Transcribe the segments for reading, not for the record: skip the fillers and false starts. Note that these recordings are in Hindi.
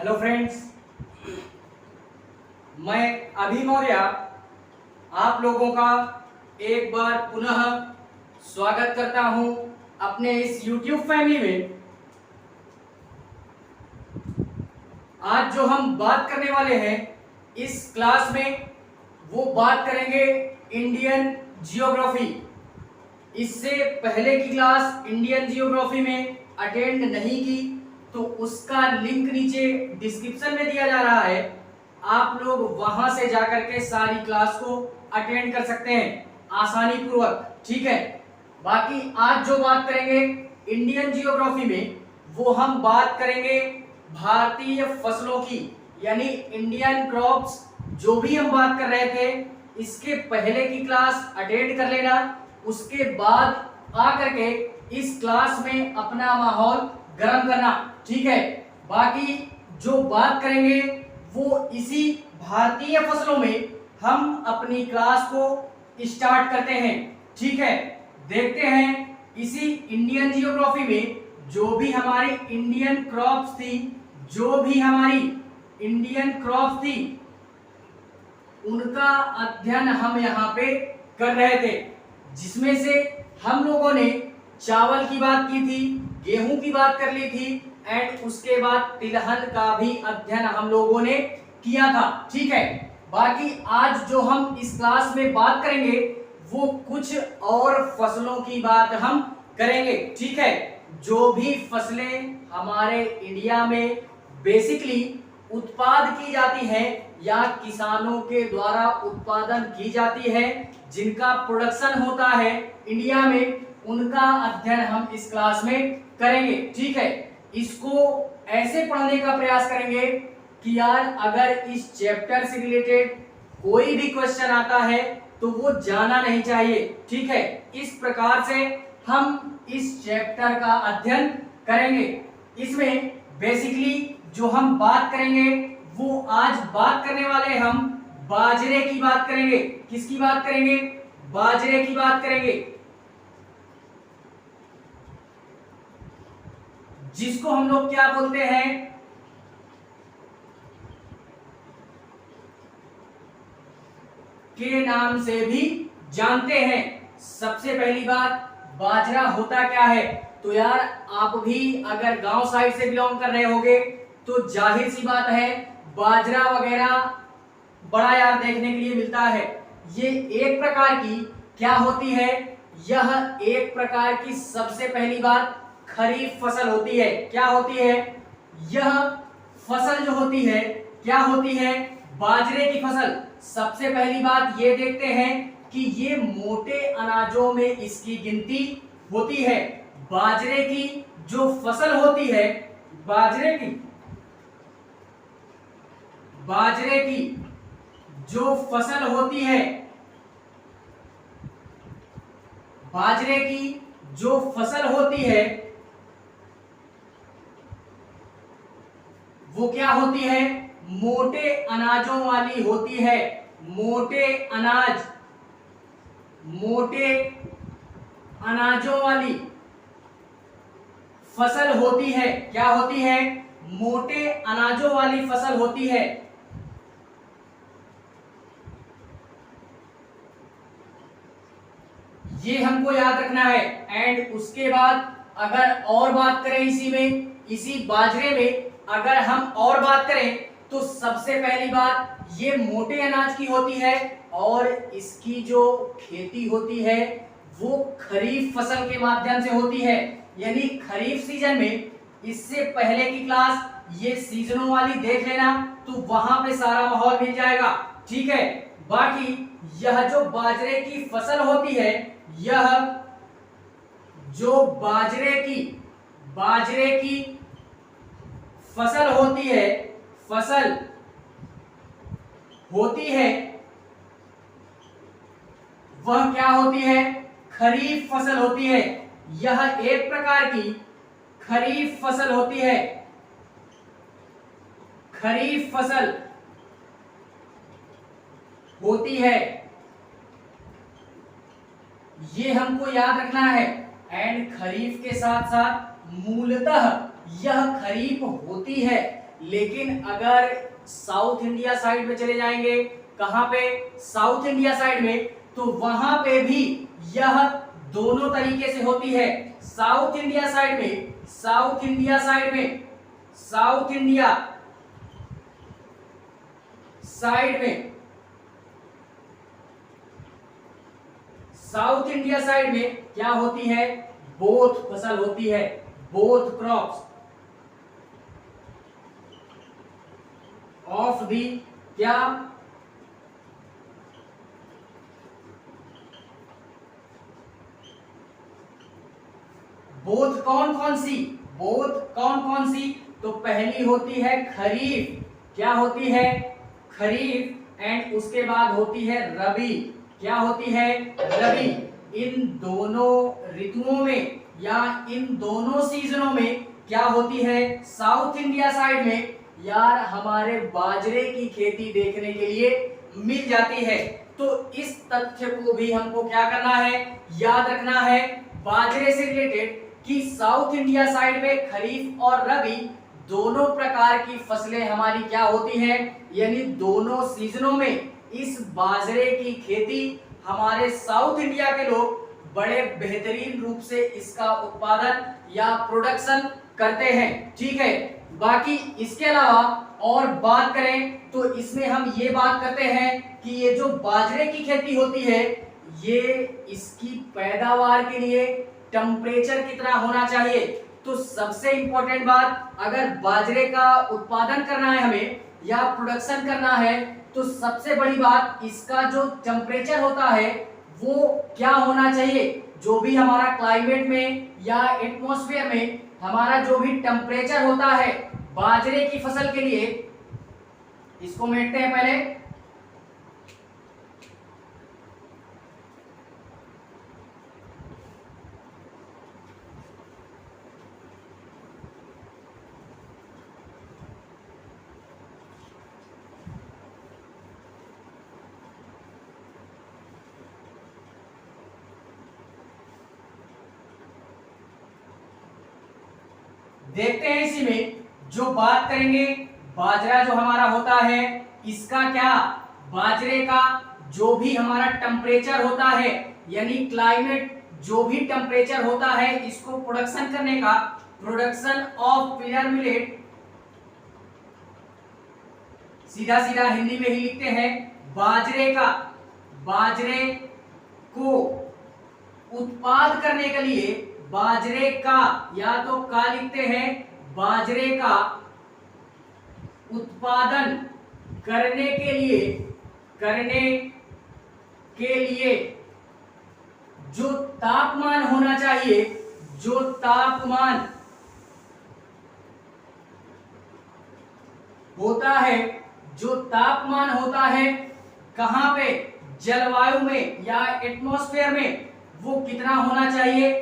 हेलो फ्रेंड्स, मैं अभी मौर्य आप लोगों का एक बार पुनः स्वागत करता हूं अपने इस YouTube फैमिली में। आज जो हम बात करने वाले हैं इस क्लास में, वो बात करेंगे इंडियन जियोग्राफी। इससे पहले की क्लास इंडियन जियोग्राफी में अटेंड नहीं की तो उसका लिंक नीचे डिस्क्रिप्शन में दिया जा रहा है, आप लोग वहां से जाकर के सारी क्लास को अटेंड कर सकते हैं आसानी पूर्वक। ठीक है, बाकी आज जो बात करेंगे इंडियन जियोग्राफी में, वो हम बात करेंगे भारतीय फसलों की, यानी इंडियन क्रॉप्स। जो भी हम बात कर रहे थे इसके पहले की क्लास अटेंड कर लेना, उसके बाद आकर के इस क्लास में अपना माहौल गर्म करना। ठीक है, बाकी जो बात करेंगे वो इसी भारतीय फसलों में हम अपनी क्लास को स्टार्ट करते हैं। ठीक है, देखते हैं इसी इंडियन जियोग्राफी में जो भी हमारी इंडियन क्रॉप्स थी, उनका अध्ययन हम यहाँ पे कर रहे थे, जिसमें से हम लोगों ने चावल की बात की थी, गेहूं की बात कर ली थी एंड उसके बाद तिलहन का भी अध्ययन हम लोगों ने किया था। ठीक है, बाकी आज जो हम इस क्लास में बात करेंगे वो कुछ और फसलों की बात हम करेंगे। ठीक है, जो भी फसलें हमारे इंडिया में बेसिकली उत्पाद की जाती हैं या किसानों के द्वारा उत्पादन की जाती है, जिनका प्रोडक्शन होता है इंडिया में, उनका अध्ययन हम इस क्लास में करेंगे। ठीक है, इसको ऐसे पढ़ने का प्रयास करेंगे कि यार अगर इस चैप्टर से रिलेटेड कोई भी क्वेश्चन आता है तो वो जाना नहीं चाहिए। ठीक है, इस प्रकार से हम इस चैप्टर का अध्ययन करेंगे। इसमें बेसिकली जो हम बात करेंगे वो आज बात करने वाले हम बाजरे की बात करेंगे। किसकी बात करेंगे? बाजरे की बात करेंगे, जिसको हम लोग क्या बोलते हैं? के नाम से भी जानते हैं। सबसे पहली बात, बाजरा होता क्या है? तो यार आप भी अगर गांव साइड से बिलोंग कर रहे होगे तो जाहिर सी बात है बाजरा वगैरह बड़ा यार देखने के लिए मिलता है। ये एक प्रकार की क्या होती है? यह एक प्रकार की सबसे पहली बात खरीफ फसल होती है। क्या होती है? यह फसल जो होती है क्या होती है? बाजरे की फसल। सबसे पहली बात ये देखते हैं कि ये मोटे अनाजों में इसकी गिनती होती है। बाजरे की जो फसल होती है, बाजरे की जो फसल होती है, बाजरे की जो फसल होती है वो क्या होती है? मोटे अनाजों वाली होती है। मोटे अनाजों वाली फसल होती है। क्या होती है? मोटे अनाजों वाली फसल होती है। ये हमको याद रखना है। एंड उसके बाद अगर और बात करें इसी बाजरे में अगर हम और बात करें तो सबसे पहली बात ये मोटे अनाज की होती है और इसकी जो खेती होती है वो खरीफ फसल के माध्यम से होती है, यानी खरीफ सीजन में। इससे पहले की क्लास ये सीजनों वाली देख लेना तो वहां पे सारा माहौल मिल जाएगा। ठीक है, बाकी यह जो बाजरे की फसल होती है, यह जो बाजरे की फसल होती है वह क्या होती है? खरीफ फसल होती है। यह एक प्रकार की खरीफ फसल होती है। खरीफ फसल होती है, ये हमको याद रखना है। एंड खरीफ के साथ साथ मूलतः यह खरीफ होती है, लेकिन अगर साउथ इंडिया साइड में चले जाएंगे, कहां पे, साउथ इंडिया साइड में, तो वहां पे भी यह दोनों तरीके से होती है। साउथ इंडिया साइड में, साउथ इंडिया साइड में, साउथ इंडिया साइड में, साउथ इंडिया साइड में क्या होती है, बोथ फसल होती है, बोथ क्रॉप्स ऑफ दी क्या, बोथ कौन कौन सी, बोथ कौन कौन सी, तो पहली होती है खरीफ, क्या होती है, खरीफ, एंड उसके बाद होती है रबी, क्या होती है, रबी। इन दोनों ऋतुओं में या इन दोनों सीजनों में क्या होती है, साउथ इंडिया साइड में यार हमारे बाजरे की खेती देखने के लिए मिल जाती है। तो इस तथ्य को भी हमको क्या करना है, याद रखना है बाजरे से रिलेटेड कि साउथ इंडिया साइड में खरीफ और रबी दोनों प्रकार की फसलें हमारी क्या होती हैं, यानी दोनों सीजनों में इस बाजरे की खेती हमारे साउथ इंडिया के लोग बड़े बेहतरीन रूप से इसका उत्पादन या प्रोडक्शन करते हैं। ठीक है, बाकी इसके अलावा और बात करें तो इसमें हम ये बात करते हैं कि ये जो बाजरे की खेती होती है, ये इसकी पैदावार के लिए टेम्परेचर कितना होना चाहिए। तो सबसे इंपॉर्टेंट बात, अगर बाजरे का उत्पादन करना है हमें या प्रोडक्शन करना है, तो सबसे बड़ी बात इसका जो टेम्परेचर होता है वो क्या होना चाहिए। जो भी हमारा क्लाइमेट में या एटमॉस्फेयर में हमारा जो भी टेम्परेचर होता है बाजरे की फसल के लिए, इसको मेटते हैं पहले। देखते हैं इसी में जो बात करेंगे, बाजरा जो हमारा होता है इसका क्या, बाजरे का जो भी हमारा टेम्परेचर होता है यानी क्लाइमेट जो भी टेम्परेचर होता है, इसको प्रोडक्शन करने का, प्रोडक्शन ऑफ पिलर मिलेट, सीधा सीधा हिंदी में ही लिखते हैं बाजरे का, बाजरे को उत्पाद करने के लिए, बाजरे का या तो का लिखते हैं, बाजरे का उत्पादन करने के लिए, करने के लिए जो तापमान होना चाहिए, जो तापमान होता है, जो तापमान होता है कहां पे, जलवायु में या एटमॉस्फेयर में, वो कितना होना चाहिए,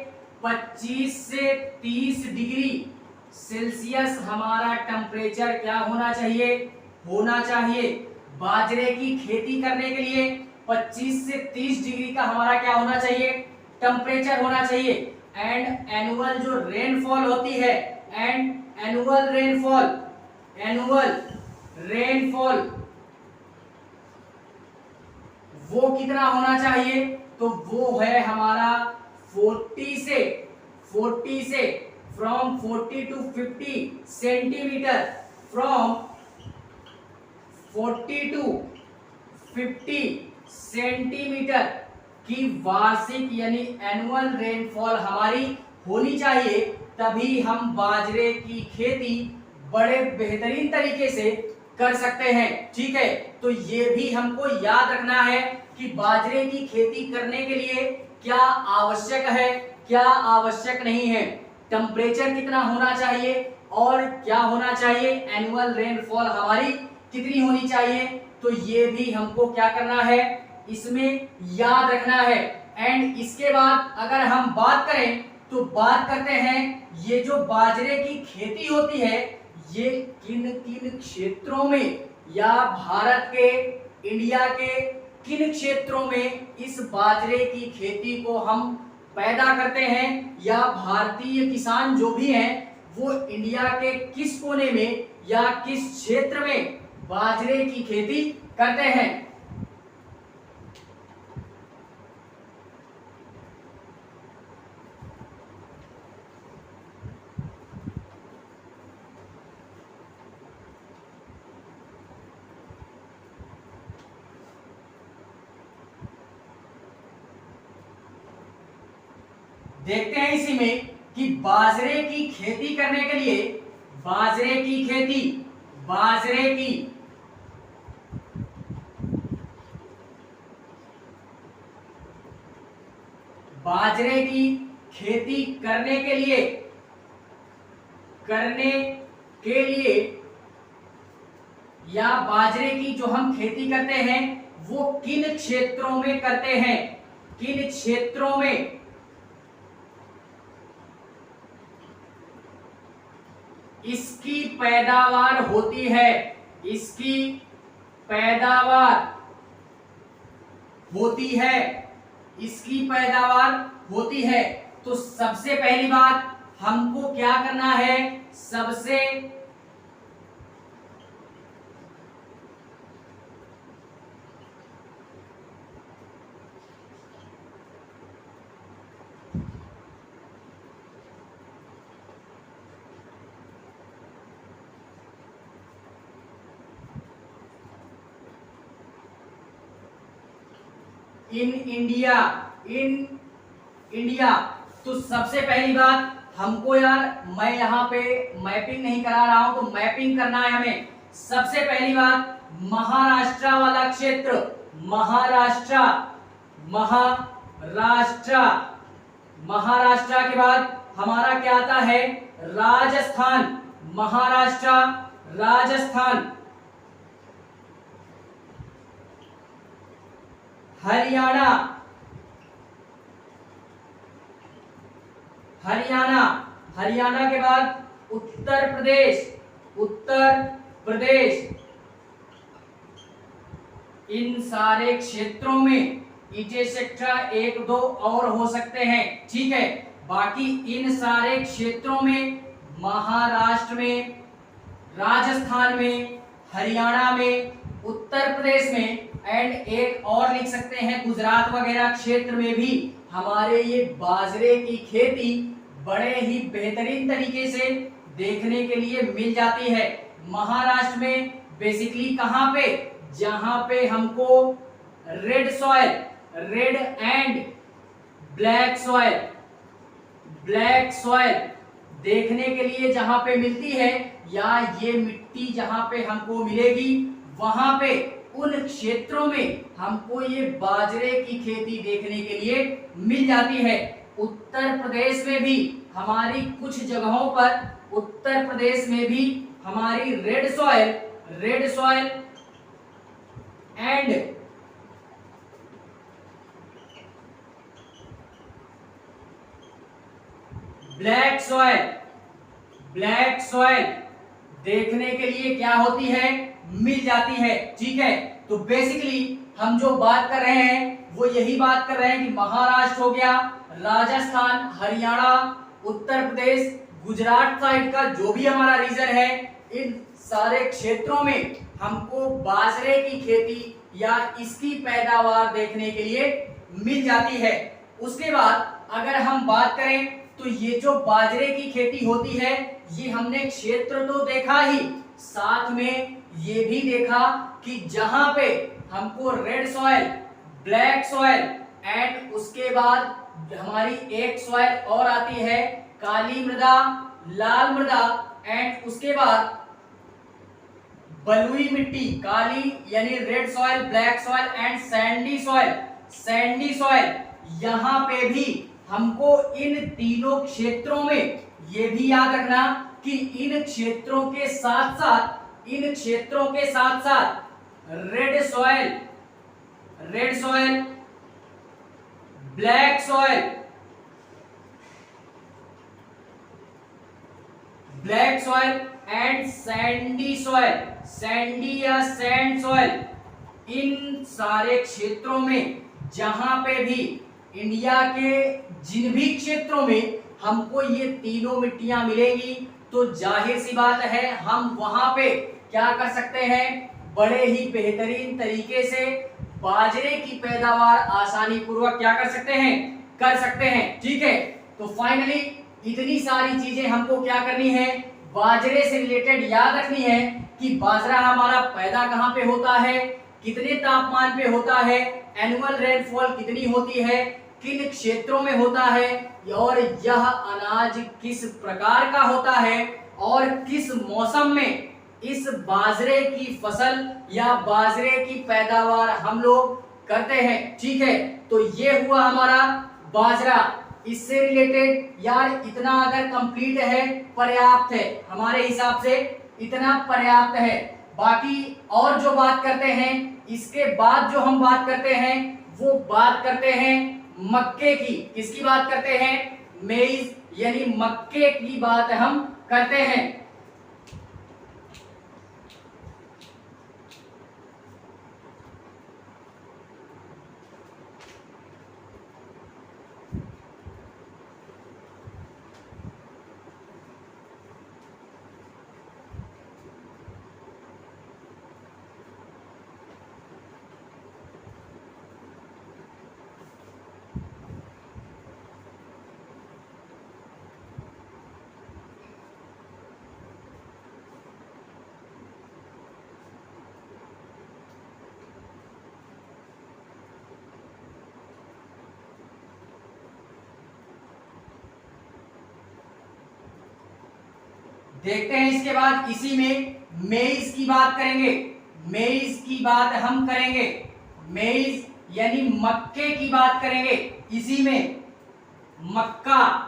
25 से 30 डिग्री सेल्सियस हमारा टेम्परेचर क्या होना चाहिए, होना चाहिए। बाजरे की खेती करने के लिए 25 से 30 डिग्री का हमारा क्या होना चाहिए, टेम्परेचर होना चाहिए। एंड एनुअल जो रेनफॉल होती है, and annual rainfall, annual rainfall वो कितना होना चाहिए, तो वो है हमारा 40 से from 40 to 50 centimetre, from 40 to 50 centimetre की वार्षिक यानी एनुअल रेनफॉल हमारी होनी चाहिए, तभी हम बाजरे की खेती बड़े बेहतरीन तरीके से कर सकते हैं। ठीक है, तो ये भी हमको याद रखना है कि बाजरे की खेती करने के लिए क्या आवश्यक है, क्या आवश्यक नहीं है, टेम्परेचर कितना होना चाहिए और क्या होना चाहिए, एनुअल रेनफॉल हमारी कितनी होनी चाहिए। तो ये भी हमको क्या करना है, इसमें याद रखना है। एंड इसके बाद अगर हम बात करें तो बात करते हैं ये जो बाजरे की खेती होती है ये किन किन क्षेत्रों में या भारत के, इंडिया के किन क्षेत्रों में इस बाजरे की खेती को हम पैदा करते हैं या भारतीय किसान जो भी हैं वो इंडिया के किस कोने में या किस क्षेत्र में बाजरे की खेती करते हैं। देखते हैं इसी में कि बाजरे की खेती करने के लिए बाजरे की खेती बाजरे की खेती करने के लिए या बाजरे की जो हम खेती करते हैं वो किन क्षेत्रों में करते हैं, किन क्षेत्रों में इसकी पैदावार होती है, इसकी पैदावार होती है, इसकी पैदावार होती है। तो सबसे पहली बात हमको क्या करना है, सबसे इन इंडिया तो सबसे पहली बात हमको यार, मैं यहाँ पे मैपिंग नहीं करा रहा हूं तो मैपिंग करना है हमें। सबसे पहली बात महाराष्ट्र वाला क्षेत्र, महाराष्ट्र के बाद हमारा क्या आता है, राजस्थान, महाराष्ट्र, राजस्थान, हरियाणा, हरियाणा के बाद उत्तर प्रदेश, इन सारे क्षेत्रों में एक्सेट्रा 1-2 और हो सकते हैं, ठीक है। बाकी इन सारे क्षेत्रों में महाराष्ट्र में, राजस्थान में, हरियाणा में, उत्तर प्रदेश में एंड एक और लिख सकते हैं गुजरात वगैरह क्षेत्र में भी हमारे ये बाजरे की खेती बड़े ही बेहतरीन तरीके से देखने के लिए मिल जाती है। महाराष्ट्र में बेसिकली कहां पे, जहां पे हमको red soil, red and black soil देखने के लिए जहां पे मिलती है, या ये मिट्टी जहां पे हमको मिलेगी वहां पे उन क्षेत्रों में हमको ये बाजरे की खेती देखने के लिए मिल जाती है। उत्तर प्रदेश में भी हमारी कुछ जगहों पर, उत्तर प्रदेश में भी हमारी red soil and black soil देखने के लिए क्या होती है, मिल जाती है, ठीक है। तो बेसिकली हम जो बात कर रहे हैं वो यही बात कर रहे हैं कि महाराष्ट्र हो गया, राजस्थान, हरियाणा, उत्तर प्रदेश, गुजरात साइड का जो भी हमारा रीजन है, इन सारे क्षेत्रों में हमको बाजरे की खेती या इसकी पैदावार देखने के लिए मिल जाती है। उसके बाद अगर हम बात करें तो ये जो बाजरे की खेती होती है, ये हमने क्षेत्र तो देखा ही, साथ में ये भी देखा कि जहां पे हमको red soil, black soil and उसके बाद हमारी एक सॉइल और आती है काली मृदा, लाल मृदा एंड उसके बाद बलुई मिट्टी, काली यानी red soil, black soil and Sandy soil. यहां पे भी हमको इन तीनों क्षेत्रों में ये भी याद रखना कि इन क्षेत्रों के साथ साथ red soil, black soil and Sandy या सैंड सॉइल, इन सारे क्षेत्रों में जहां पे भी इंडिया के जिन भी क्षेत्रों में हमको ये तीनों मिट्टियां मिलेंगी तो जाहिर सी बात है हम वहां पे क्या कर सकते हैं, बड़े ही बेहतरीन तरीके से बाजरे की पैदावार आसानी पूर्वक क्या कर सकते हैं, कर सकते हैं। ठीक है, तो फाइनली इतनी सारी चीजें हमको क्या करनी है, बाजरे से रिलेटेड याद रखनी है कि बाजरा हमारा पैदा कहां पे होता है, कितने तापमान पे होता है, एनुअल रेनफॉल कितनी होती है, किन क्षेत्रों में होता है, और यह अनाज किस प्रकार का होता है और किस मौसम में इस बाजरे की फसल या बाजरे की पैदावार हम लोग करते हैं। ठीक है, तो ये हुआ हमारा बाजरा। इससे रिलेटेड यार इतना अगर कंप्लीट है, पर्याप्त है, हमारे हिसाब से इतना पर्याप्त है। बाकी और जो बात करते हैं, इसके बाद जो हम बात करते हैं वो बात करते हैं मक्के की। किसकी बात करते हैं, मेज यानी मक्के की बात हम करते हैं। देखते हैं इसके बाद इसी में मेज की बात करेंगे। मेज की बात हम करेंगे, मेज यानी मक्के की बात करेंगे। इसी में मक्का,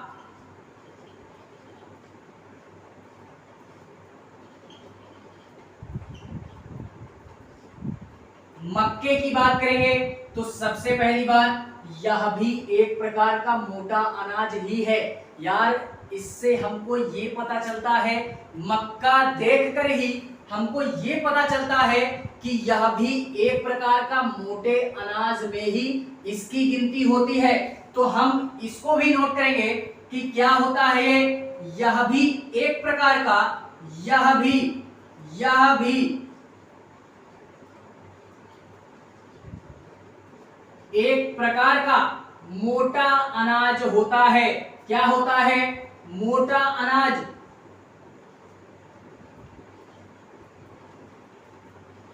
मक्के की बात करेंगे तो सबसे पहली बात, यह भी एक प्रकार का मोटा अनाज ही है यार। इससे हमको ये पता चलता है, मक्का देखकर ही हमको ये पता चलता है कि यह भी एक प्रकार का मोटे अनाज में ही इसकी गिनती होती है। तो हम इसको भी नोट करेंगे कि क्या होता है, यह भी एक प्रकार का, यह भी एक प्रकार का मोटा अनाज होता है। क्या होता है, मोटा अनाज।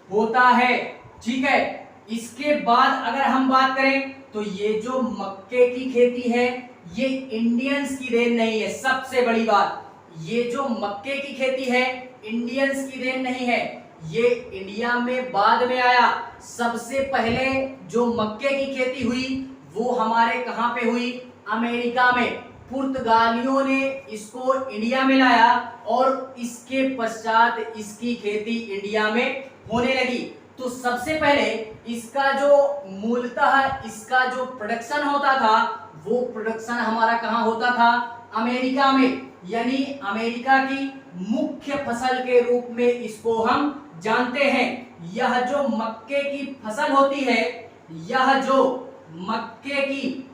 होता है। ठीक है, इसके बाद अगर हम बात करें तो ये जो मक्के की खेती है ये इंडियंस की देन नहीं है। सबसे बड़ी बात, ये जो मक्के की खेती है इंडियंस की देन नहीं है, ये इंडिया में बाद में आया। सबसे पहले जो मक्के की खेती हुई वो हमारे कहां पे हुई, अमेरिका में। पुर्तगालियों ने इसको इंडिया में लाया और इसके पश्चात इसकी खेती इंडिया में होने लगी। तो सबसे पहले इसका जो मूलतः इसका जो प्रोडक्शन होता था वो प्रोडक्शन हमारा कहां होता था, अमेरिका में। यानी अमेरिका की मुख्य फसल के रूप में इसको हम जानते हैं। यह जो मक्के की फसल होती है, यह जो मक्के की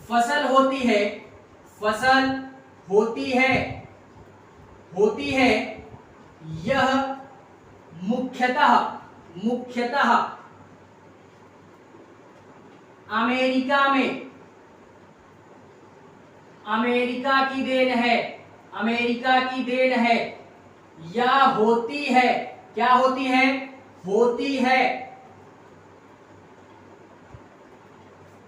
फसल होती है, फसल होती है, यह मुख्यतः अमेरिका की देन है, अमेरिका की देन है। या होती है, क्या होती है, होती है।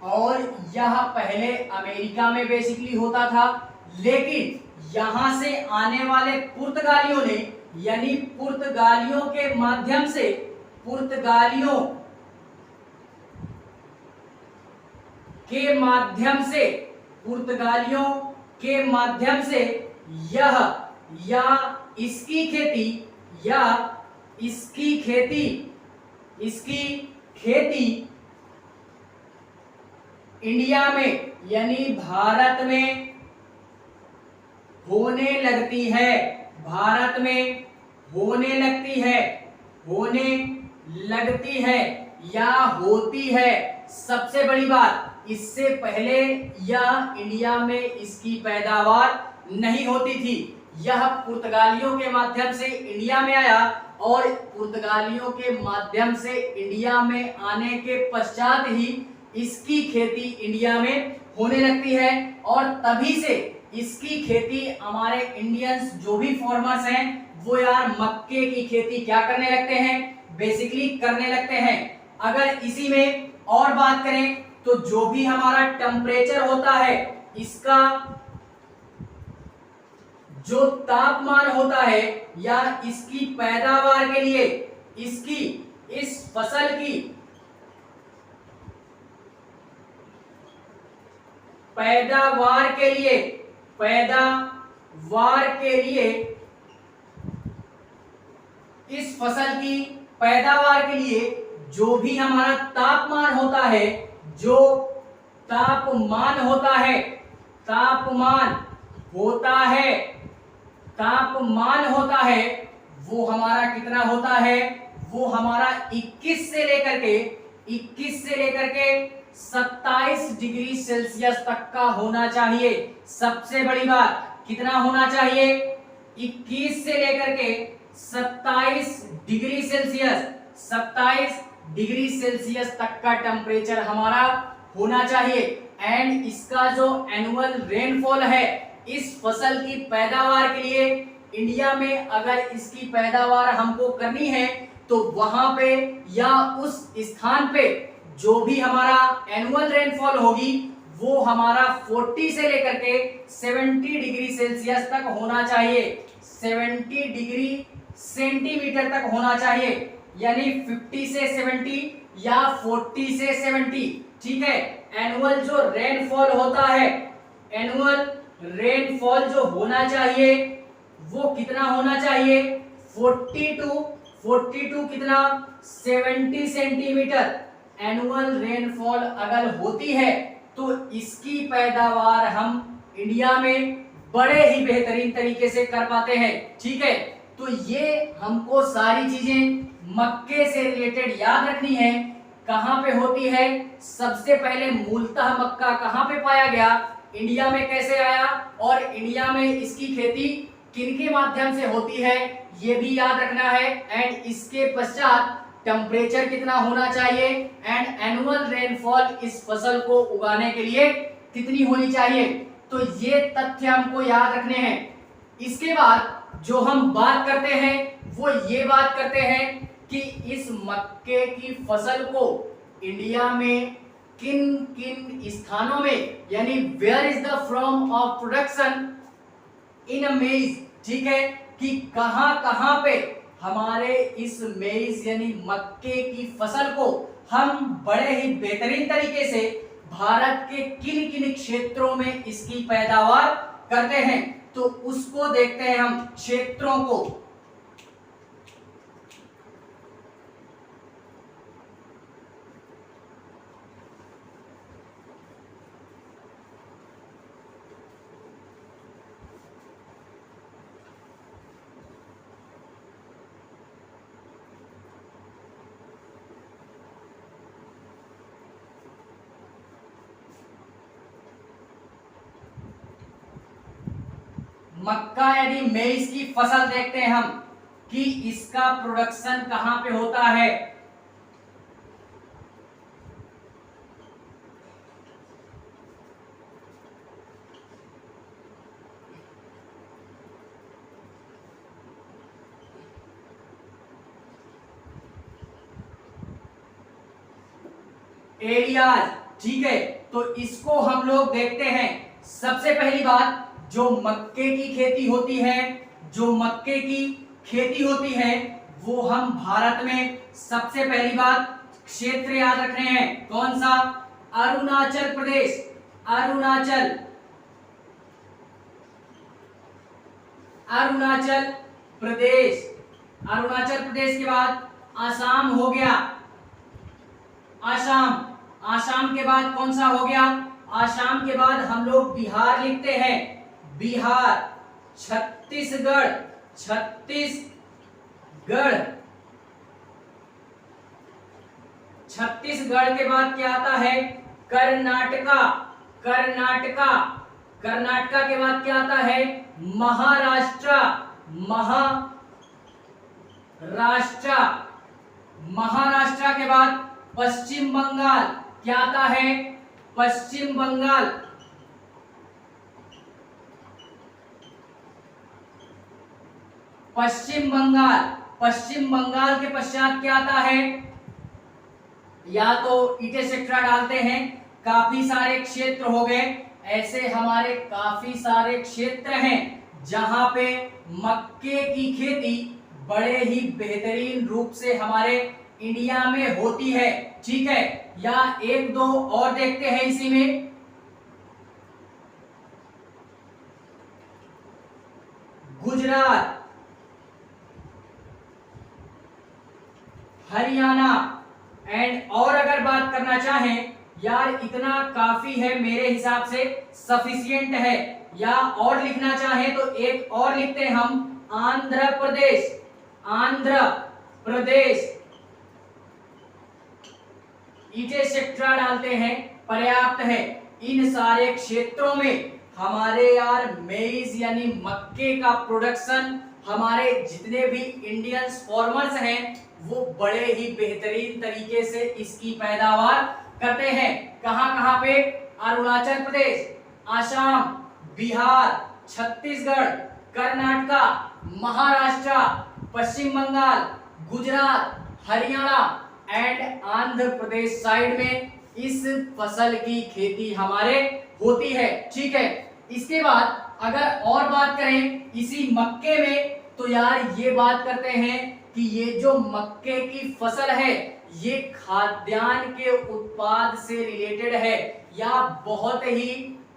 और यह पहले अमेरिका में बेसिकली होता था, लेकिन यहां से आने वाले पुर्तगालियों ने, यानी पुर्तगालियों के माध्यम से, पुर्तगालियों के माध्यम से यह या इसकी खेती इंडिया में यानी भारत में होने लगती है, भारत में होने लगती है या होती है। सबसे बड़ी बात, इससे पहले यह इंडिया में इसकी पैदावार नहीं होती थी। यह पुर्तगालियों के माध्यम से इंडिया में आया और पुर्तगालियों के माध्यम से इंडिया में आने के पश्चात ही इसकी खेती इंडिया में होने लगती है और तभी से इसकी खेती हमारे इंडियंस जो भी फार्मर्स हैं वो यार मक्के की खेती क्या करने लगते हैं, बेसिकली करने लगते हैं। अगर इसी में और बात करें तो जो भी हमारा टेम्परेचर होता है, इसका जो तापमान होता है या इसकी पैदावार के लिए, इसकी इस फसल की पैदावार के लिए इस फसल की पैदावार के लिए जो भी हमारा तापमान होता है, जो तापमान होता है वो हमारा कितना होता है, वो हमारा 21 से लेकर के 27 डिग्री सेल्सियस तक का होना चाहिए। सबसे बड़ी बात कितना होना चाहिए, 21 से लेकर के 27 डिग्री सेल्सियस तक का टेम्परेचर हमारा होना चाहिए। एंड इसका जो एनुअल रेनफॉल है इस फसल की पैदावार के लिए, इंडिया में अगर इसकी पैदावार हमको करनी है तो वहां पे या उस स्थान पे जो भी हमारा एनुअल रेनफॉल होगी वो हमारा 40 से लेकर के 70 डिग्री सेल्सियस तक होना चाहिए, 70 डिग्री सेंटीमीटर तक होना चाहिए, यानी 50 से 70 या 40 से 70। ठीक है, एनुअल जो रेनफॉल होता है, एनुअल रेनफॉल जो होना चाहिए वो कितना होना चाहिए, 42 कितना 70 सेंटीमीटर एनुअल रेनफॉल अगर होती है तो इसकी पैदावार हम इंडिया में बड़े ही बेहतरीन तरीके से कर पाते हैं। ठीक है, तो ये हमको सारी चीजें मक्के से रिलेटेड याद रखनी है। कहां पे होती है, सबसे पहले मूलतः मक्का कहां पे पाया गया, इंडिया में कैसे आया और इंडिया में इसकी खेती किनके माध्यम से होती है ये भी याद रखना है। एंड इसके पश्चात टेम्परेचर कितना होना चाहिए एंड एनुअल रेनफॉल इस फसल को उगाने के लिए कितनी होनी चाहिए, तो ये तथ्य हमको याद रखने हैं। इसके बाद जो हम बात करते हैं वो ये बात करते हैं कि इस मक्के की फसल को इंडिया में किन किन स्थानों में, यानी where is the form of production in a maize. ठीक है, कि कहां कहां पे हमारे इस मेज यानी मक्के की फसल को हम बड़े ही बेहतरीन तरीके से भारत के किन किन क्षेत्रों में इसकी पैदावार करते हैं, तो उसको देखते हैं हम क्षेत्रों को। मक्का यानी मेज की फसल देखते हैं हम कि इसका प्रोडक्शन कहां पे होता है। एरियाज, ठीक है, तो इसको हम लोग देखते हैं। सबसे पहली बात, जो मक्के की खेती होती है, वो हम भारत में सबसे पहली बात क्षेत्र याद रखने हैं। कौन सा, अरुणाचल प्रदेश, अरुणाचल प्रदेश के बाद आसाम हो गया, आसाम के बाद कौन सा हो गया, आसाम के बाद हम लोग बिहार लिखते हैं, बिहार, छत्तीसगढ़ के बाद क्या आता है, कर्नाटका, कर्नाटका, कर्नाटका के बाद क्या आता है? महाराष्ट्र, महाराष्ट्र, महाराष्ट्र के बाद पश्चिम बंगाल, क्या आता है? पश्चिम बंगाल, पश्चिम बंगाल, पश्चिम बंगाल के पश्चात क्या आता है? या तो इटेसेट्रा डालते हैं, काफी सारे क्षेत्र हो गए, ऐसे हमारे काफी सारे क्षेत्र हैं जहां पे मक्के की खेती बड़े ही बेहतरीन रूप से हमारे इंडिया में होती है, ठीक है। या एक दो और देखते हैं इसी में, गुजरात, हरियाणा एंड और अगर बात करना चाहें, यार इतना काफी है मेरे हिसाब से, सफिशिएंट है। या और लिखना चाहें तो एक और लिखते हैं हम, आंध्र प्रदेश, आंध्र प्रदेश, इटेसेट्रा डालते हैं, पर्याप्त है। इन सारे क्षेत्रों में हमारे यार मेज यानी मक्के का प्रोडक्शन, हमारे जितने भी इंडियन फार्मर्स हैं वो बड़े ही बेहतरीन तरीके से इसकी पैदावार करते हैं। कहां कहां पे? अरुणाचल प्रदेश, आसाम, बिहार, छत्तीसगढ़, कर्नाटका, महाराष्ट्र, पश्चिम बंगाल, गुजरात, हरियाणा एंड आंध्र प्रदेश साइड में इस फसल की खेती हमारे होती है, ठीक है। इसके बाद अगर और बात करें इसी मक्के में, तो यार ये बात करते हैं कि ये जो मक्के की फसल है ये खाद्यान्न के उत्पाद से रिलेटेड है या बहुत ही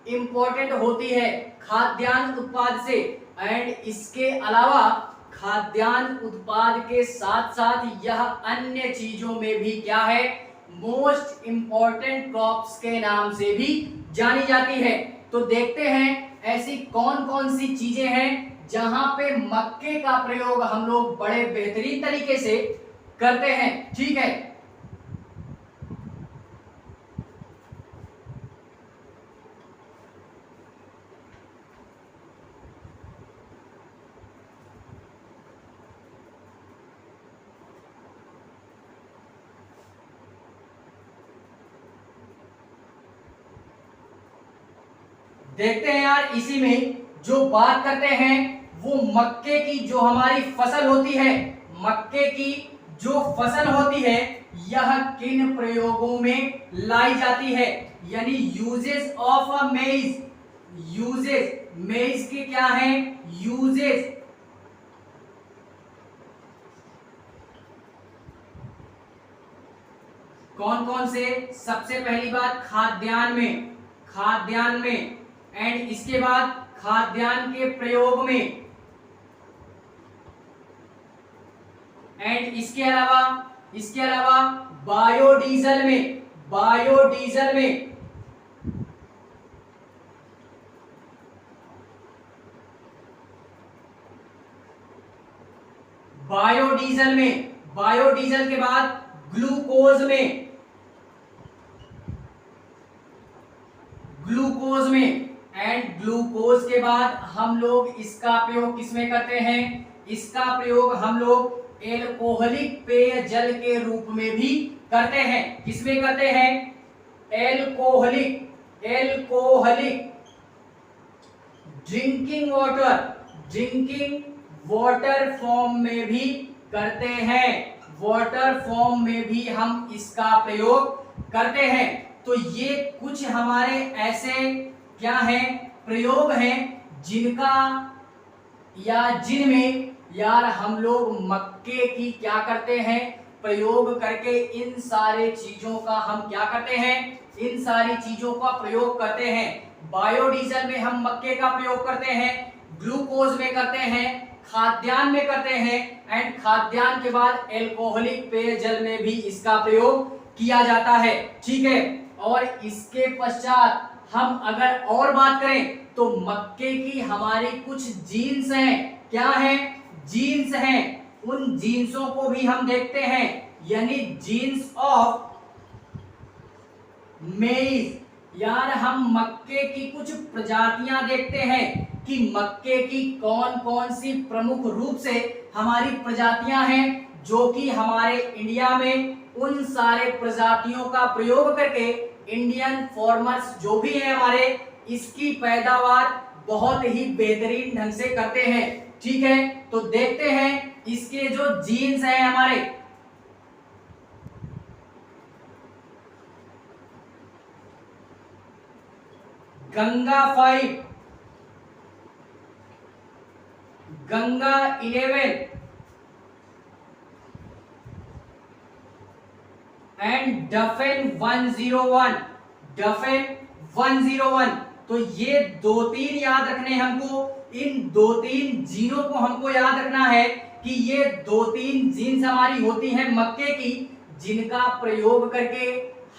इंपॉर्टेंट होती है खाद्यान्न उत्पाद से। एंड इसके अलावा खाद्यान्न उत्पाद के साथ साथ यह अन्य चीजों में भी क्या है? मोस्ट इंपॉर्टेंट क्रॉप्स के नाम से भी जानी जाती है। तो देखते हैं ऐसी कौन कौन सी चीजें हैं जहां पे मक्के का प्रयोग हम लोग बड़े बेहतरीन तरीके से करते हैं, ठीक है। देखते हैं यार इसी में जो बात करते हैं वो मक्के की जो हमारी फसल होती है, मक्के की जो फसल होती है यह किन प्रयोगों में लाई जाती है, यानी यूजेस ऑफ अ मेज। यूजेस मेज के क्या है? यूजेस। कौन कौन से? सबसे पहली बात खाद्यान्न में, खाद्यान्न में, एंड इसके बाद खाद्यान्न के प्रयोग में, एंड इसके अलावा बायोडीजल में, बायोडीजल में, बायोडीजल में, बायोडीजल के बाद ग्लूकोज में, ग्लूकोज में, एंड ग्लूकोज के बाद हम लोग इसका प्रयोग किसमें करते हैं? इसका प्रयोग हम लोग एल्कोहलिक पेयजल के रूप में भी करते हैं। किसमें करते हैं? Alcoholic, alcoholic drinking water, drinking water form में भी करते हैं, वाटर फॉर्म में भी हम इसका प्रयोग करते हैं। तो ये कुछ हमारे ऐसे क्या हैं? प्रयोग हैं जिनका या जिनमें यार हम लोग मक्के की क्या करते हैं? प्रयोग करके इन सारे चीजों का हम क्या करते हैं? इन सारी चीजों का प्रयोग करते हैं। बायोडीजल में हम मक्के का प्रयोग करते हैं, ग्लूकोज में करते हैं, खाद्यान्न में करते हैं, एंड खाद्यान्न के बाद एल्कोहलिक पेयजल में भी इसका प्रयोग किया जाता है, ठीक है। और इसके पश्चात हम अगर और बात करें तो मक्के की हमारी कुछ जीन्स हैं। क्या हैं? जीन्स हैं। उन जीन्सों को भी हम देखते हैं, यानी जीन्स ऑफ मेज। यार हम मक्के की कुछ प्रजातियां देखते हैं कि मक्के की कौन कौन सी प्रमुख रूप से हमारी प्रजातियां हैं जो कि हमारे इंडिया में उन सारे प्रजातियों का प्रयोग करके इंडियन फार्मर्स जो भी हैं हमारे, इसकी पैदावार बहुत ही बेहतरीन ढंग से करते हैं। ठीक है, तो देखते हैं इसके जो जीन्स हैं हमारे, गंगा 5, गंगा 11 एंड डफेन 101, डफेन 101। तो ये 2-3 याद रखने हमको, इन 2-3 जीनों को हमको याद रखना है कि ये 2-3 जीन्स हमारी होती हैं मक्के की, जिनका प्रयोग करके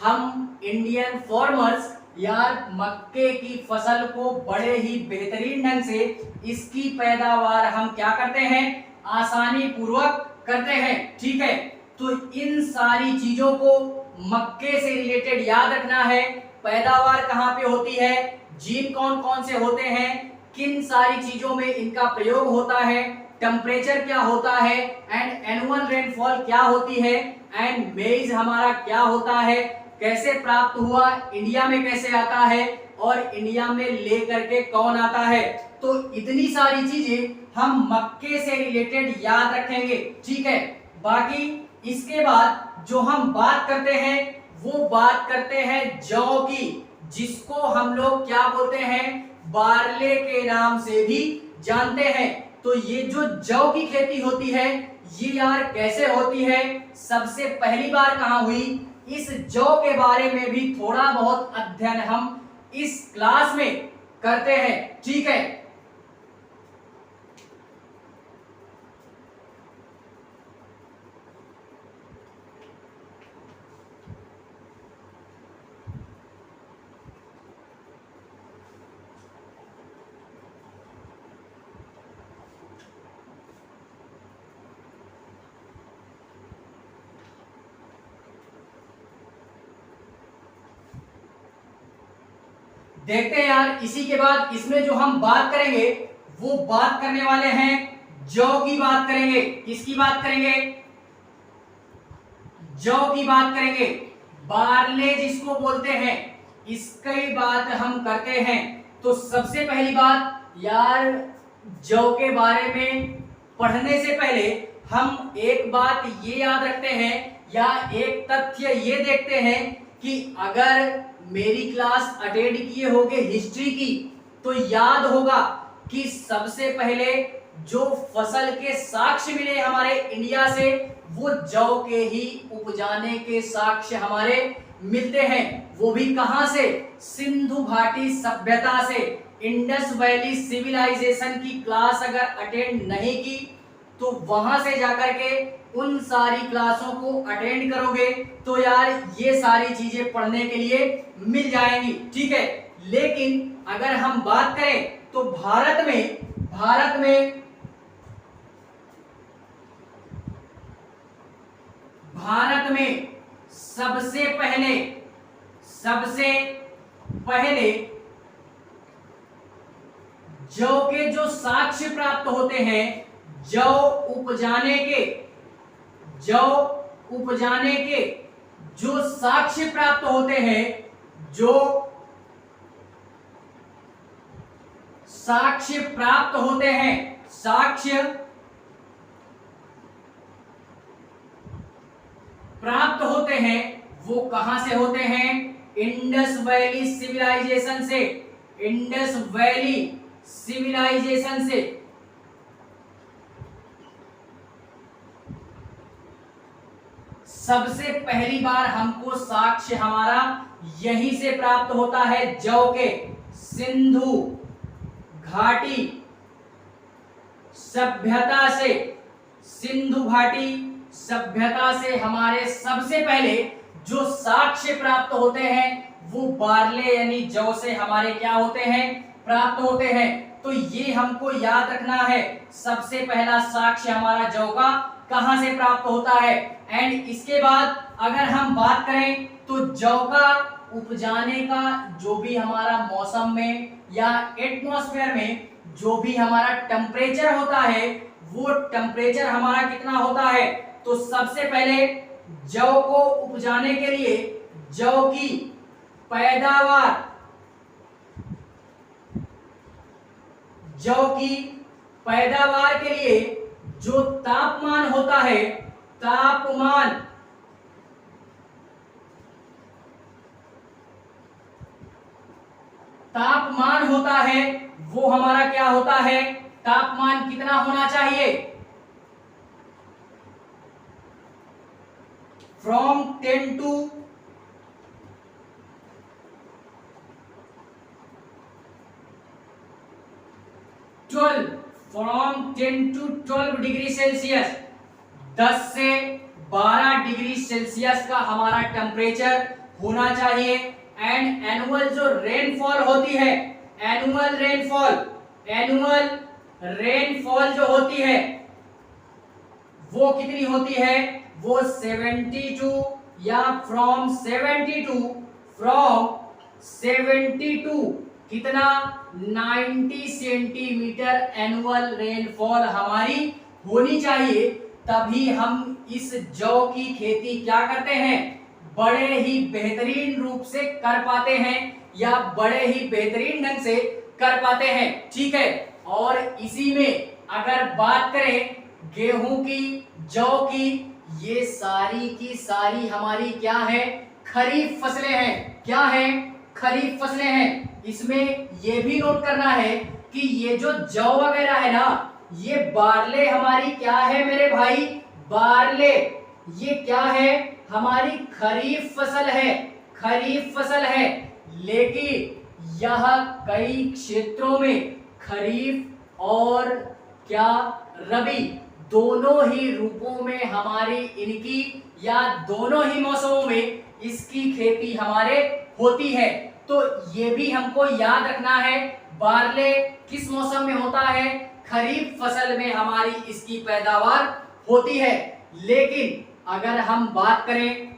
हम इंडियन फार्मर्स यार मक्के की फसल को बड़े ही बेहतरीन ढंग से इसकी पैदावार हम क्या करते हैं, आसानी पूर्वक करते हैं। ठीक है, तो इन सारी चीजों को मक्के से रिलेटेड याद रखना है। पैदावार कहाँ पे होती है, जीन कौन कौन से होते हैं, किन सारी चीजों में इनका प्रयोग होता है, टेम्परेचर क्या होता है, एंड एनुअल रेनफॉल क्या होती है, एंड मेज हमारा क्या होता है, कैसे प्राप्त हुआ, इंडिया में कैसे आता है, और इंडिया में ले करके कौन आता है। तो इतनी सारी चीजें हम मक्के से रिलेटेड याद रखेंगे। ठीक है, बाकी इसके बाद जो हम बात करते हैं वो बात करते हैं जौ की, जिसको हम लोग क्या बोलते हैं, बार्ले के नाम से भी जानते हैं। तो ये जो जौ की खेती होती है ये यार कैसे होती है, सबसे पहली बार कहाँ हुई, इस जौ के बारे में भी थोड़ा बहुत अध्ययन हम इस क्लास में करते हैं। ठीक है, देखते हैं यार। इसी के बाद इसमें जो हम बात करेंगे वो बात करने वाले हैं जौ की बात करेंगे। किसकी बात करेंगे, जौ की बात करेंगे, बार्ले जिसको बोलते हैं, इसकी बात हम करते हैं। तो सबसे पहली बात यार, जौ के बारे में पढ़ने से पहले हम एक बात ये याद रखते हैं या एक तथ्य ये देखते हैं कि अगर मेरी क्लास अटेंड किए होगे हिस्ट्री की तो याद होगा कि सबसे पहले जो फसल के साक्ष्य मिले हमारे इंडिया से वो जौ के ही उपजाने के साक्ष्य हमारे मिलते हैं। वो भी कहां से, सिंधु घाटी सभ्यता से। इंडस वैली सिविलाइजेशन की क्लास अगर अटेंड नहीं की तो वहां से जाकर के उन सारी क्लासों को अटेंड करोगे तो यार ये सारी चीजें पढ़ने के लिए मिल जाएंगी। ठीक है, लेकिन अगर हम बात करें तो भारत में सबसे पहले जौ के जो साक्ष्य प्राप्त होते हैं, जौ उपजाने के जो साक्ष्य प्राप्त होते हैं, जो साक्ष्य प्राप्त होते हैं, साक्ष्य प्राप्त होते हैं वो कहां से होते हैं, इंडस वैली सिविलाइजेशन से। इंडस वैली सिविलाइजेशन से सबसे पहली बार हमको साक्ष्य हमारा यहीं से प्राप्त होता है, जौ के। सिंधु घाटी सभ्यता से, सिंधु घाटी सभ्यता से हमारे सबसे पहले जो साक्ष्य प्राप्त होते हैं वो बार्ले यानी जौ से हमारे क्या होते हैं, प्राप्त होते हैं। तो ये हमको याद रखना है, सबसे पहला साक्ष्य हमारा जौ का कहां से प्राप्त होता है। एंड इसके बाद अगर हम बात करें तो जौ का उपजाने का जो भी हमारा मौसम में या एटमॉस्फेयर में जो भी हमारा टेम्परेचर होता है, वो टेम्परेचर हमारा कितना होता है। तो सबसे पहले जौ को उपजाने के लिए जौ की पैदावार, जौ की पैदावार के लिए जो तापमान होता है, तापमान तापमान होता है, वो हमारा क्या होता है, तापमान कितना होना चाहिए, from 10 to 12, from 10 to 12 degree Celsius, 10 से 12 डिग्री सेल्सियस का हमारा टेम्परेचर होना चाहिए। एंड एनुअल जो रेनफॉल होती है, एनुअल रेनफॉल जो होती है वो कितनी होती है, वो 72 या फ्रॉम 72 कितना 90 सेंटीमीटर एनुअल रेनफॉल हमारी होनी चाहिए। तभी हम इस जौ की खेती क्या करते हैं, बड़े ही बेहतरीन रूप से कर पाते हैं या बड़े ही बेहतरीन ढंग से कर पाते हैं। ठीक है, और इसी में अगर बात करें गेहूं की, जौ की, ये सारी की सारी हमारी क्या है, खरीफ फसलें हैं। क्या है, खरीफ फसलें हैं। इसमें ये भी नोट करना है कि ये जो जौ वगैरह है ना, ये बारले हमारी क्या है मेरे भाई, बारले ये क्या है, हमारी खरीफ फसल है, खरीफ फसल है। लेकिन यह कई क्षेत्रों में खरीफ और क्या रबी दोनों ही रूपों में हमारी इनकी या दोनों ही मौसमों में इसकी खेती हमारे होती है। तो ये भी हमको याद रखना है, बारले किस मौसम में होता है, खरीफ फसल में हमारी इसकी पैदावार होती है। लेकिन अगर हम बात करें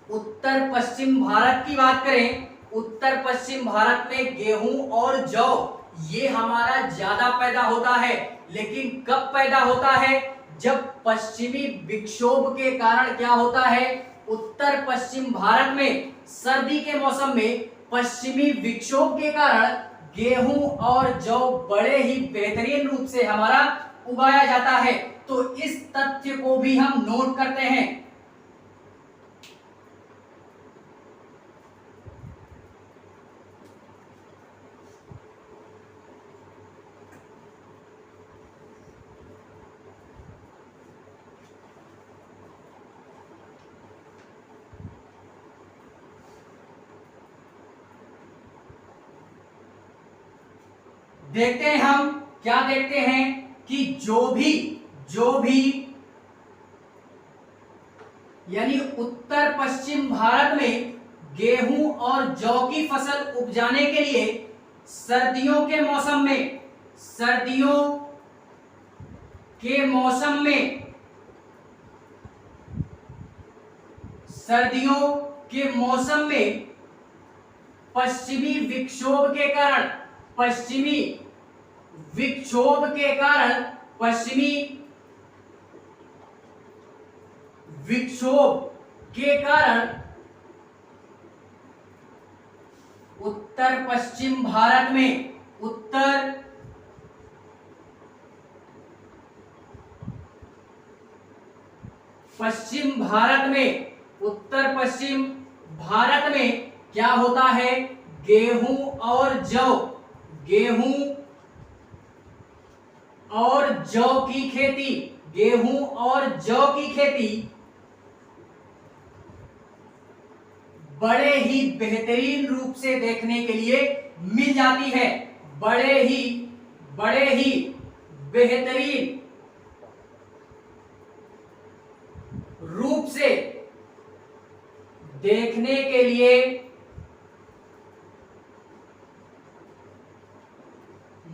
उत्तर पश्चिम भारत की बात करें, उत्तर पश्चिम भारत में गेहूं और जौ ये हमारा ज्यादा पैदा होता है। लेकिन कब पैदा होता है, जब पश्चिमी विक्षोभ के कारण क्या होता है, उत्तर पश्चिम भारत में सर्दी के मौसम में पश्चिमी विक्षोभ के कारण गेहूं और जौ बड़े ही बेहतरीन रूप से हमारा उगाया जाता है। तो इस तथ्य को भी हम नोट करते हैं। देखते हैं हम क्या देखते हैं कि जो भी यानी उत्तर पश्चिम भारत में गेहूं और जौ की फसल उपजाने के लिए सर्दियों के मौसम में पश्चिमी विक्षोभ के कारण उत्तर पश्चिम भारत में क्या होता है, गेहूं और जौ की खेती बड़े ही बेहतरीन रूप से देखने के लिए मिल जाती है, बड़े ही बेहतरीन रूप से देखने के लिए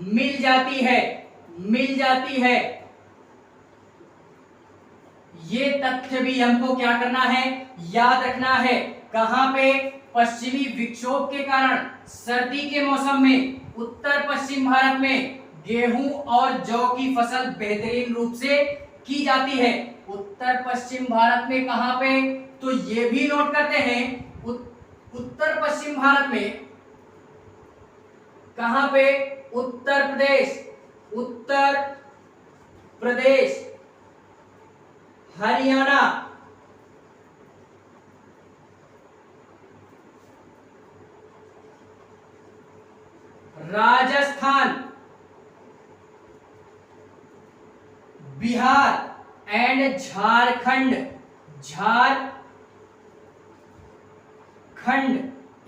मिल जाती है। ये तथ्य भी हमको क्या करना है, याद रखना है। कहां पे, पश्चिमी विक्षोभ के कारण सर्दी के मौसम में उत्तर पश्चिम भारत में गेहूं और जौ की फसल बेहतरीन रूप से की जाती है। उत्तर पश्चिम भारत में कहां पे, तो ये भी नोट करते हैं उत्तर पश्चिम भारत में कहां पे, उत्तर प्रदेश, हरियाणा, राजस्थान, बिहार एंड झारखंड,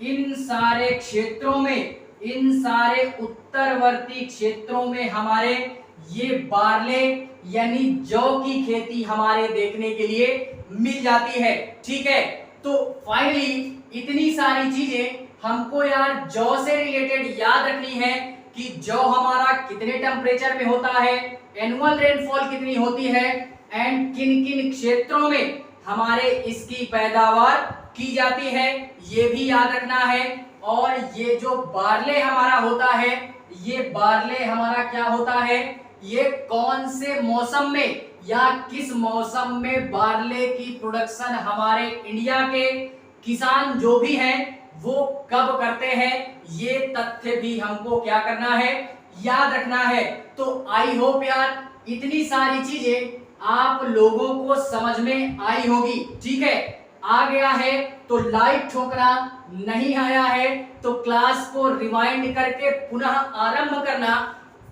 इन सारे क्षेत्रों में, इन सारे उत्तरवर्ती क्षेत्रों में हमारे ये बार्ले यानी जौ की खेती हमारे देखने के लिए मिल जाती है। ठीक है, तो फाइनली इतनी सारी चीजें हमको यार जौ से रिलेटेड याद रखनी है कि जौ हमारा कितने टेम्परेचर में होता है, एनुअल रेनफॉल कितनी होती है एंड किन किन क्षेत्रों में हमारे इसकी पैदावार की जाती है, ये भी याद रखना है। और ये जो बार्ले हमारा होता है, ये बार्ले हमारा क्या होता है, ये कौन से मौसम में या किस मौसम में बार्ले की प्रोडक्शन हमारे इंडिया के किसान जो भी हैं वो कब करते हैं, ये तथ्य भी हमको क्या करना है, याद रखना है। तो आई होप यार इतनी सारी चीजें आप लोगों को समझ में आई होगी। ठीक है, आ गया है तो लाइक ठोकना, नहीं आया है तो क्लास को रिवाइंड करके पुनः आरंभ करना,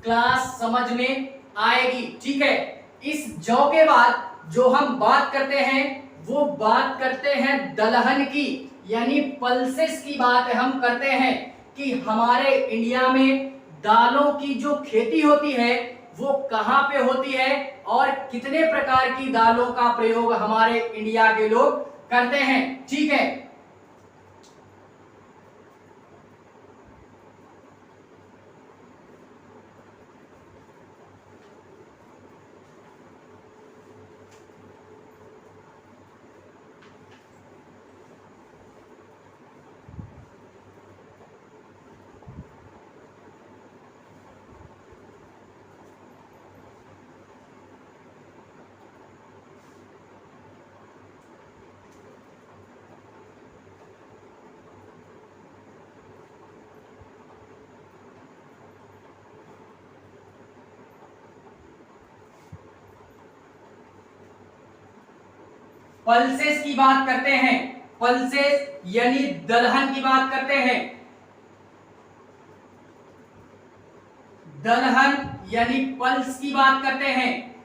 क्लास समझ में आएगी। ठीक है, इस जौ के बाद जो हम बात करते हैं वो बात करते हैं दलहन की, यानी पल्सेस की बात हम करते हैं कि हमारे इंडिया में दालों की जो खेती होती है वो कहां पे होती है और कितने प्रकार की दालों का प्रयोग हमारे इंडिया के लोग करते हैं। ठीक है, पल्सेस की बात करते हैं, पल्सेस यानी दलहन की बात करते हैं, दलहन यानी पल्स की बात करते हैं,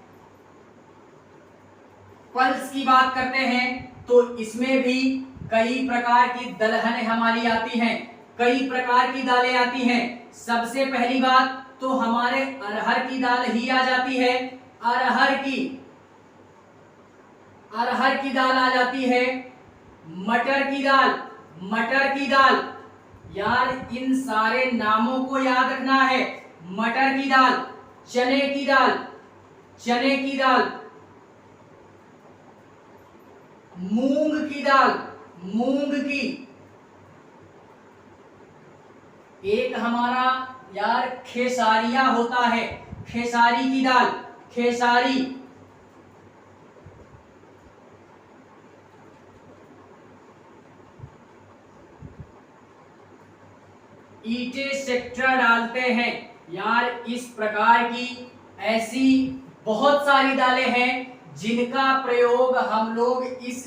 पल्स की बात करते हैं तो इसमें भी कई प्रकार की दलहनें हमारी आती हैं, कई प्रकार की दालें आती हैं। सबसे पहली बात तो हमारे अरहर की दाल ही आ जाती है, अरहर की दाल आ जाती है, मटर की दाल, यार इन सारे नामों को याद रखना है। मटर की दाल, चने की दाल, मूंग की, एक हमारा यार खेसारिया होता है, खेसारी की दाल, खेसारी, ईटे सेक्टर डालते हैं। यार इस प्रकार की ऐसी बहुत सारी दालें हैं जिनका प्रयोग हम लोग इस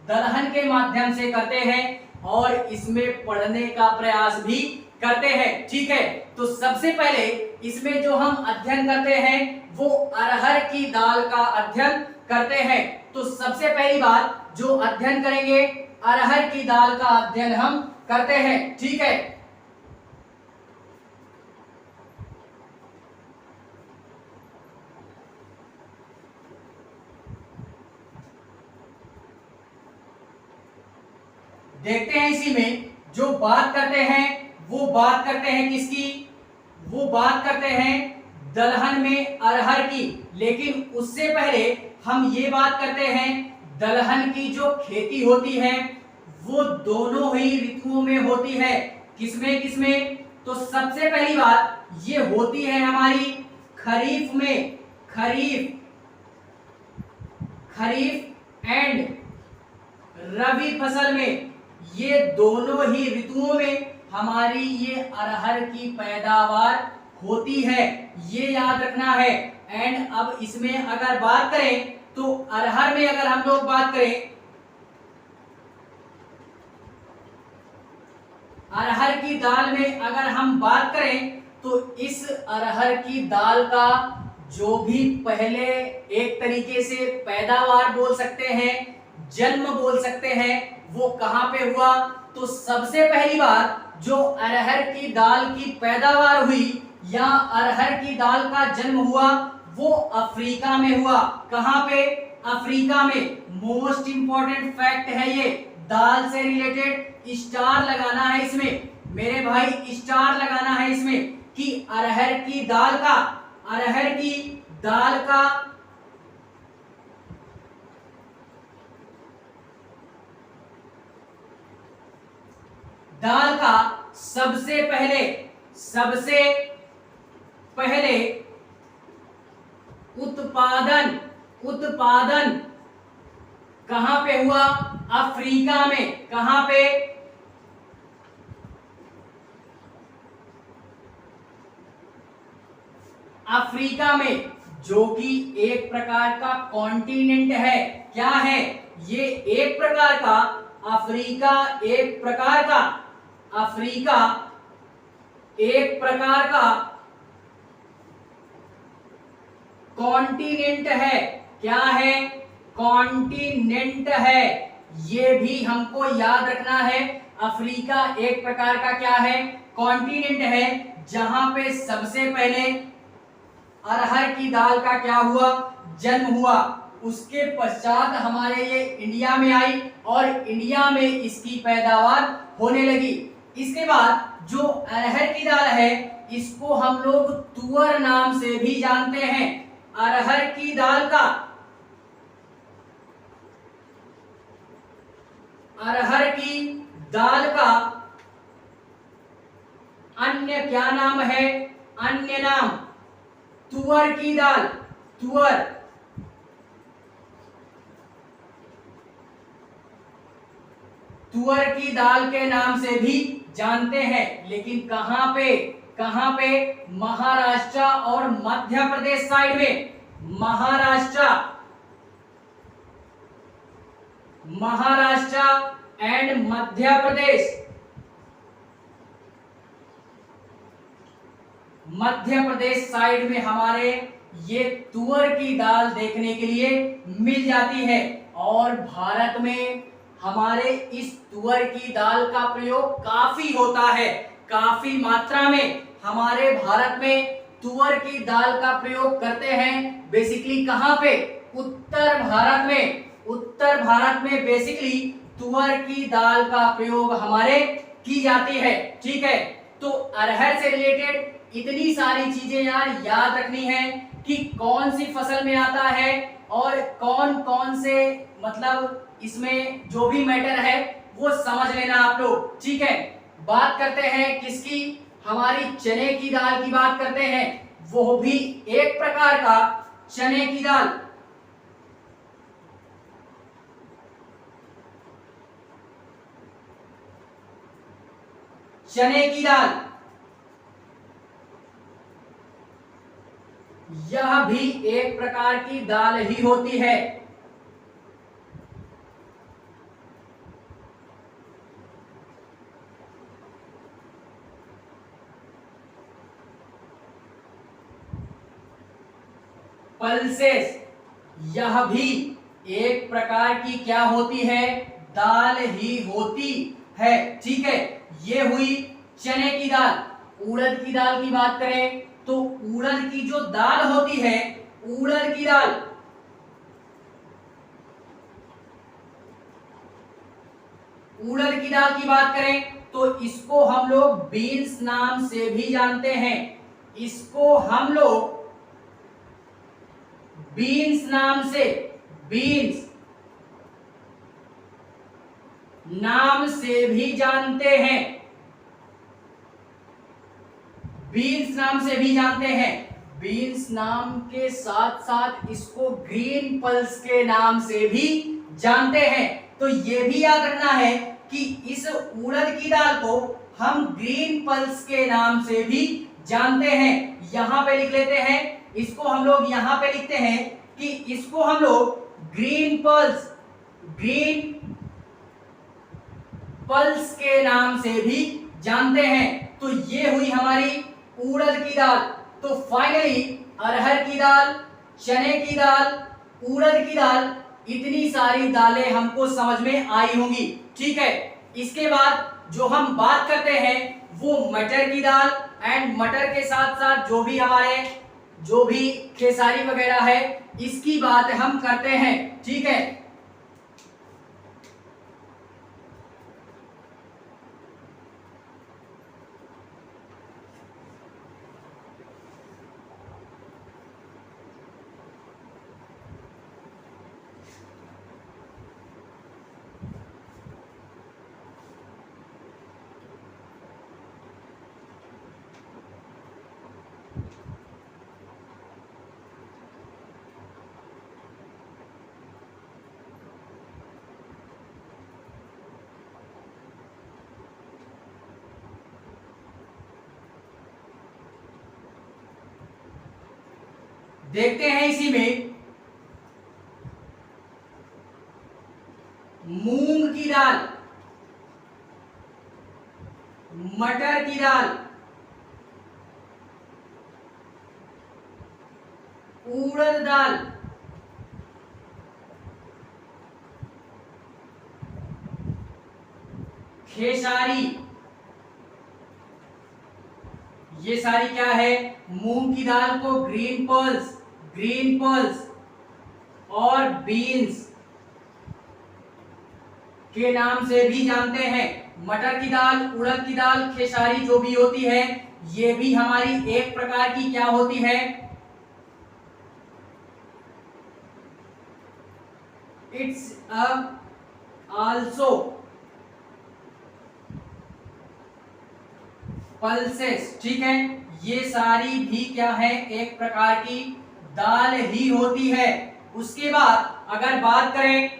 दलहन के माध्यम से करते हैं और इसमें पढ़ने का प्रयास भी करते हैं। ठीक है, तो सबसे पहले इसमें जो हम अध्ययन करते हैं वो अरहर की दाल का अध्ययन करते हैं। तो सबसे पहली बात जो अध्ययन करेंगे अरहर की दाल का अध्ययन हम करते हैं। ठीक है, देखते हैं इसी में जो बात करते हैं वो बात करते हैं किसकी, वो बात करते हैं दलहन में अरहर की। लेकिन उससे पहले हम ये बात करते हैं दलहन की जो खेती होती है वो दोनों ही ऋतुओं में होती है। किसमें किसमें? तो सबसे पहली बात ये होती है हमारी खरीफ में, खरीफ एंड रबी फसल में। ये दोनों ही ऋतुओं में हमारी ये अरहर की पैदावार होती है, ये याद रखना है। एंड अब इसमें अगर बात करें तो अरहर में अगर हम लोग बात करें, अरहर की दाल में अगर हम बात करें तो इस अरहर की दाल का जो भी पहले एक तरीके से पैदावार बोल सकते हैं, जन्म बोल सकते हैं, वो कहां पे हुआ? तो सबसे पहली बार जो अरहर की दाल की पैदावार हुई या अरहर की दाल का जन्म हुआ वो अफ्रीका में हुआ। कहां पे? अफ्रीका में। मोस्ट इंपॉर्टेंट फैक्ट है ये, दाल से रिलेटेड स्टार लगाना है इसमें मेरे भाई, स्टार लगाना है इसमें कि अरहर की दाल का सबसे पहले उत्पादन कहां पे हुआ? अफ्रीका में। कहां पे? अफ्रीका में, जो कि एक प्रकार का कॉन्टिनेंट है। क्या है ये? एक प्रकार का अफ्रीका एक प्रकार का कॉन्टिनेंट है। क्या है? कॉन्टिनेंट है। ये भी हमको याद रखना है। अफ्रीका एक प्रकार का क्या है? कॉन्टिनेंट है, जहां पे सबसे पहले अरहर की दाल का क्या हुआ? जन्म हुआ। उसके पश्चात हमारे ये इंडिया में आई और इंडिया में इसकी पैदावार होने लगी। इसके बाद जो अरहर की दाल है इसको हम लोग तुअर नाम से भी जानते हैं। अरहर की दाल का अन्य क्या नाम है? अन्य नाम तुअर की दाल। तुअर की दाल के नाम से भी जानते हैं। लेकिन कहां पे? महाराष्ट्र और मध्य प्रदेश साइड में। महाराष्ट्र एंड मध्य प्रदेश साइड में हमारे ये तुअर की दाल देखने के लिए मिल जाती है। और भारत में हमारे इस तुअर की दाल का प्रयोग काफी होता है, काफी मात्रा में हमारे भारत में तुअर की दाल का प्रयोग करते हैं। बेसिकली कहां पे? उत्तर भारत में बेसिकली तुअर की दाल का प्रयोग हमारे की जाती है। ठीक है, तो अरहर से रिलेटेड इतनी सारी चीजें याद रखनी है कि कौन सी फसल में आता है और कौन कौन से मतलब इसमें जो भी मैटर है वो समझ लेना आप लोग। ठीक है, बात करते हैं किसकी? हमारी चने की दाल की बात करते हैं। वो भी एक प्रकार का चने की दाल। चने की दाल यह भी एक प्रकार की दाल ही होती है। पल्सेस यह भी एक प्रकार की क्या होती है? दाल ही होती है। ठीक है, ये हुई चने की दाल। उड़द की दाल की बात करें तो उड़द की जो दाल होती है, उड़द की दाल की बात करें तो इसको हम लोग बीन्स नाम से भी जानते हैं। इसको हम लोग बीन्स नाम से नाम से भी जानते हैं, बीन्स नाम से भी जानते हैं। बीन्स नाम के साथ साथ इसको ग्रीन पल्स के नाम से भी जानते हैं। तो ये भी याद रखना है कि इस उड़द की दाल को हम ग्रीन पल्स के नाम से भी जानते हैं। यहां पे लिख लेते हैं, इसको हम लोग यहां पे लिखते हैं कि इसको हम लोग ग्रीन पल्स के नाम से भी जानते हैं। तो ये हुई हमारी उड़द की दाल। तो फाइनली अरहर की दाल, चने की दाल, उड़द की दाल, इतनी सारी दालें हमको समझ में आई होंगी। ठीक है, इसके बाद जो हम बात करते हैं वो मटर की दाल एंड मटर के साथ साथ जो भी खेसारी वगैरह है इसकी बात हम करते हैं। ठीक है, देखते हैं इसी में मूंग की दाल, मटर की दाल, उड़द दाल, खेसारी, ये सारी क्या है? मूंग की दाल को ग्रीन पल्स और बीन्स के नाम से भी जानते हैं। मटर की दाल, उड़द की दाल, खेसारी जो भी होती है ये भी हमारी एक प्रकार की क्या होती है? It's also pulses. ठीक है, ये सारी भी क्या है? एक प्रकार की दाल ही होती है। उसके बाद अगर बात करें,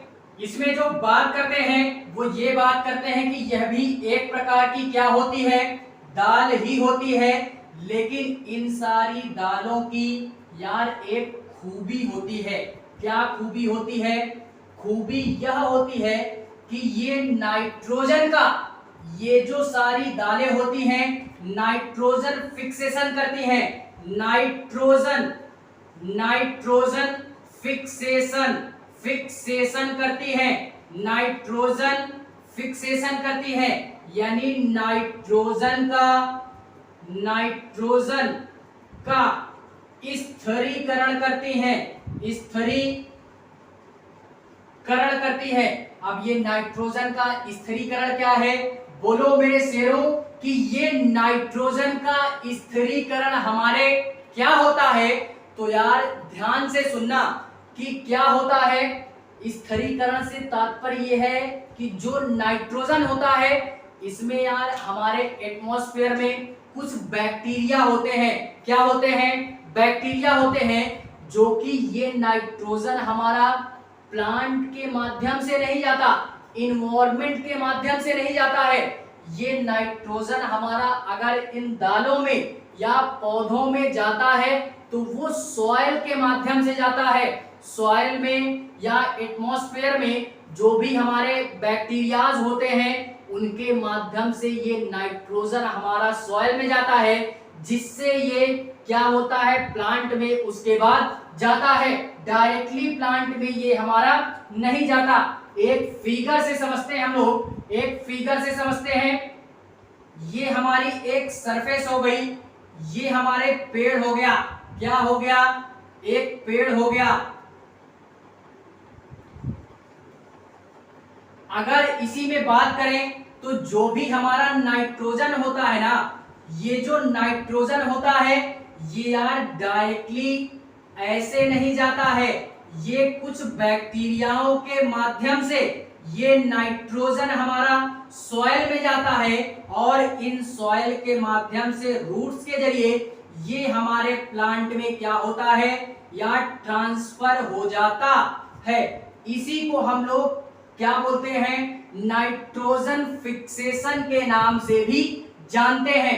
इसमें जो बात करते हैं वो ये बात करते हैं कि यह भी एक प्रकार की क्या होती है? दाल ही होती है। लेकिन इन सारी दालों की यार एक खूबी होती है। क्या खूबी होती है? खूबी यह होती है कि ये नाइट्रोजन का, ये जो सारी दालें होती हैं नाइट्रोजन फिक्सेशन करती हैं। नाइट्रोजन फिक्सेशन करती है। नाइट्रोजन फिक्सेशन करती है, यानी नाइट्रोजन का स्थिरीकरण करती है। स्थिरीकरण करती है। अब ये नाइट्रोजन का स्थिरीकरण क्या है? बोलो मेरे शेरों कि ये नाइट्रोजन का स्थिरीकरण हमारे क्या होता है? तो यार ध्यान से सुनना कि क्या होता है। स्थिरीकरण से तात्पर्य ये है कि जो नाइट्रोजन होता है इसमें यार हमारे एटमॉस्फेयर में कुछ बैक्टीरिया होते हैं। क्या होते हैं? बैक्टीरिया होते हैं, जो कि ये नाइट्रोजन हमारा प्लांट के माध्यम से नहीं जाता, इन्वायरमेंट के माध्यम से नहीं जाता है। ये नाइट्रोजन हमारा अगर इन दालों में या पौधों में जाता है तो वो सॉइल के माध्यम से जाता है। सॉइल में या एटमॉस्फेयर में जो भी हमारे बैक्टीरियाज होते हैं उनके माध्यम से ये नाइट्रोजन हमारा सॉइल में जाता है, जिससे ये क्या होता है? प्लांट में उसके बाद जाता है। डायरेक्टली प्लांट में ये हमारा नहीं जाता। एक फिगर से समझते हैं हम लोग, ये हमारी एक सरफेस हो गई, ये हमारे पेड़ हो गया। क्या हो गया? एक पेड़ हो गया। अगर इसी में बात करें तो जो भी हमारा नाइट्रोजन होता है ना, ये जो नाइट्रोजन होता है ये यार डायरेक्टली ऐसे नहीं जाता है, ये कुछ बैक्टीरियाओं के माध्यम से ये नाइट्रोजन हमारा सॉइल में जाता है और इन सॉइल के माध्यम से रूट्स के जरिए ये हमारे प्लांट में क्या होता है या ट्रांसफर हो जाता है। इसी को हम लोग क्या बोलते हैं, नाइट्रोजन फिक्सेशन के नाम से भी जानते हैं।